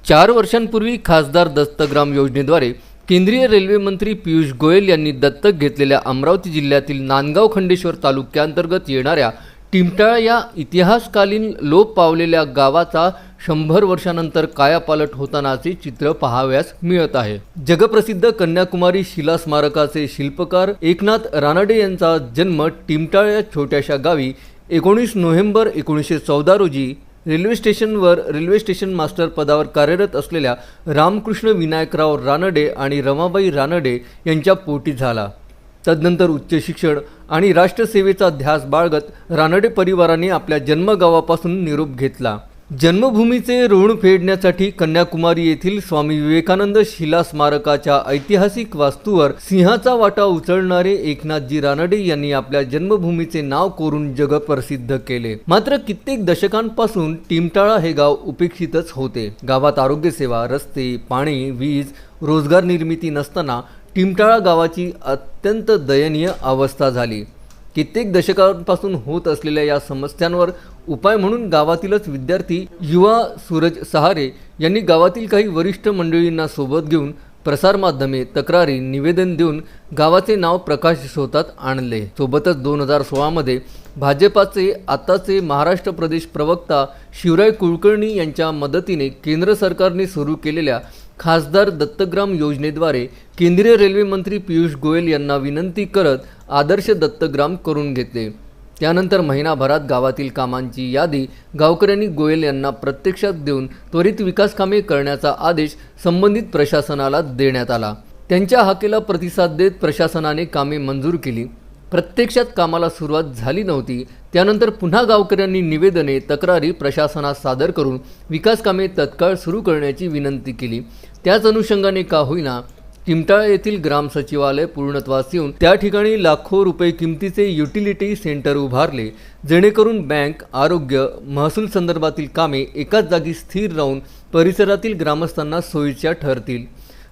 4 वर्षांपूर्वी खासदार दत्तग्राम योजनेद्वारे केंद्रीय रेल्वे मंत्री पियुष गोयल यांनी दत्तक घेतलेल्या अमरावती जिल्ह्यातील नांदगाव खंडेश्वर तालुक्यांतर्गत येणाऱ्या टिमटाळा या इतिहासकालीन लोप पावलेल्या गावाचा 100 वर्षांनंतर कायापालट होतानाचे चित्र पाहावयास मिळत आहे। जगप्रसिद्ध कन्याकुमारी शिला स्मारकाचे शिल्पकार एकनाथ रानडे यांचा जन्म टिमटाळा या छोट्याशा गावी 19 नोव्हेंबर 1914 रोजी रेल्वे स्टेशन मास्टर पदावर कार्यरत असलेल्या रामकृष्ण विनायकराव रानडे आणि रमाबाई रानडे यांच्या पोटी झाला। तदनंतर उच्च शिक्षण आणि राष्ट्रसेवेचा ध्यास बाळगत रानडे परिवाराने आपल्या जन्मगावापासून निरोप घेतला। जन्मभूमीचे ऋण फेडण्यासाठी कन्याकुमारी येथील स्वामी विवेकानंद शिला स्मारकाच्या ऐतिहासिक वास्तूवर सिंहाचा वाटा उचलणारे एकनाथजी रानडे यांनी आपल्या जन्मभूमीचे नाव कोरून जगप्रसिद्ध केले। मात्र कित्येक दशकांपासून टिमटाळा हे गाव उपेक्षितच होते। गावात आरोग्य सेवा, रस्ते, पाणी, वीज, रोजगार निर्मिती नसताना टिमटाळा गावाची अत्यंत दयनीय अवस्था झाली। कित्येक दशकांपासून होत असलेल्या या समस्यांवर उपाय म्हणून गावातीलच विद्यार्थी युवा सूरज सहारे यांनी गावातील काही वरिष्ठ मंडळींना सोबत घेऊन प्रसारमाध्यमे, तक्रारी, निवेदन देऊन गावाचे नाव प्रकाशझोतात आणले। सोबतच 2016 मध्ये भाजपाचे आताचे महाराष्ट्र प्रदेश प्रवक्ता शिवराय कुलकर्णी यांच्या मदतीने केंद्र सरकारने सुरू केलेल्या खासदार दत्तग्राम योजनेद्वारे केंद्रीय रेल्वे मंत्री पियुष गोयल यांना विनंती करत आदर्श दत्तग्राम करून घेतले। त्यानंतर महिनाभरात गावातील कामांची यादी गावकऱ्यांनी गोयल यांना प्रत्यक्षात देऊन त्वरित विकास कामे करण्याचा आदेश संबंधित प्रशासनाला देण्यात आला। त्यांच्या हाकेला प्रतिसाद देत प्रशासनाने कामे मंजूर केली। प्रत्यक्षात कामाला सुरुवात झाली नव्हती। त्यानंतर पुन्हा गावकऱ्यांनी निवेदने, तक्रारी प्रशासनास सादर करून विकास कामे तत्काळ सुरू करण्याची विनंती केली। त्याच अनुषंगाने का होईना टिमटाळा येथील ग्राम सचिवालय पूर्णत्वास येऊन त्या ठिकाणी लाखो रुपये किमतीचे युटिलिटी सेंटर उभारले, जेणेकरून बँक, आरोग्य, महसूल संदर्भातील कामे एकाच जागी स्थिर राहून परिसरातील ग्रामस्थांना सोयीच्या ठरतील।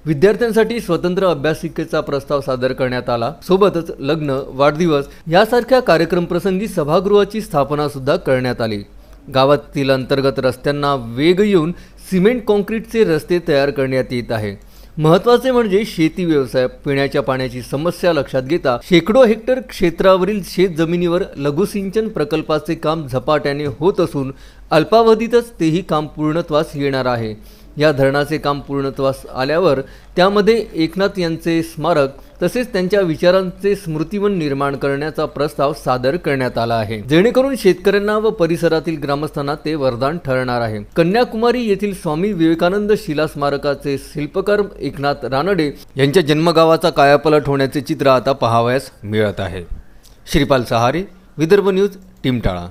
विद्यार्थ्यांसाठी स्वतंत्र अभ्यासिकेचा प्रस्ताव सादर करण्यात आला। सोबतच लग्न, वाढदिवस यासारख्या कार्यक्रमप्रसंगी सभागृहाची स्थापना सुद्धा करण्यात आली। गावातील अंतर्गत रस्त्यांना वेग येऊन सिमेंट कॉन्क्रीटचे रस्ते तयार करण्यात येत आहे। महत्त्वाचे म्हणजे शेती व्यवसाय, पिण्याच्या पाण्याची समस्या लक्षात घेता शेकडो हेक्टर क्षेत्रावरील शेत जमिनीवर लघुसिंचन प्रकल्पाचे काम झपाट्याने होत असून अल्पावधीतच तेही काम पूर्णत्वास येणार आहे। या धरणाचे काम पूर्णत्वास आल्यावर त्यामध्ये एकनाथ यांचे स्मारक तसेच त्यांच्या विचारांचे स्मृतिवन निर्माण करण्याचा प्रस्ताव सादर करण्यात आला आहे, जेणेकरून शेतकऱ्यांना व परिसरातील ग्रामस्थांना ते वरदान ठरणार आहे। कन्याकुमारी येथील स्वामी विवेकानंद शिला स्मारकाचे शिल्पकार एकनाथ रानडे यांच्या जन्मगावाचा कायापालट होण्याचे चित्र आता पाहावयास मिळत आहे। श्रीपाल सहारे, विदर्भ न्यूज, टिमटाळा।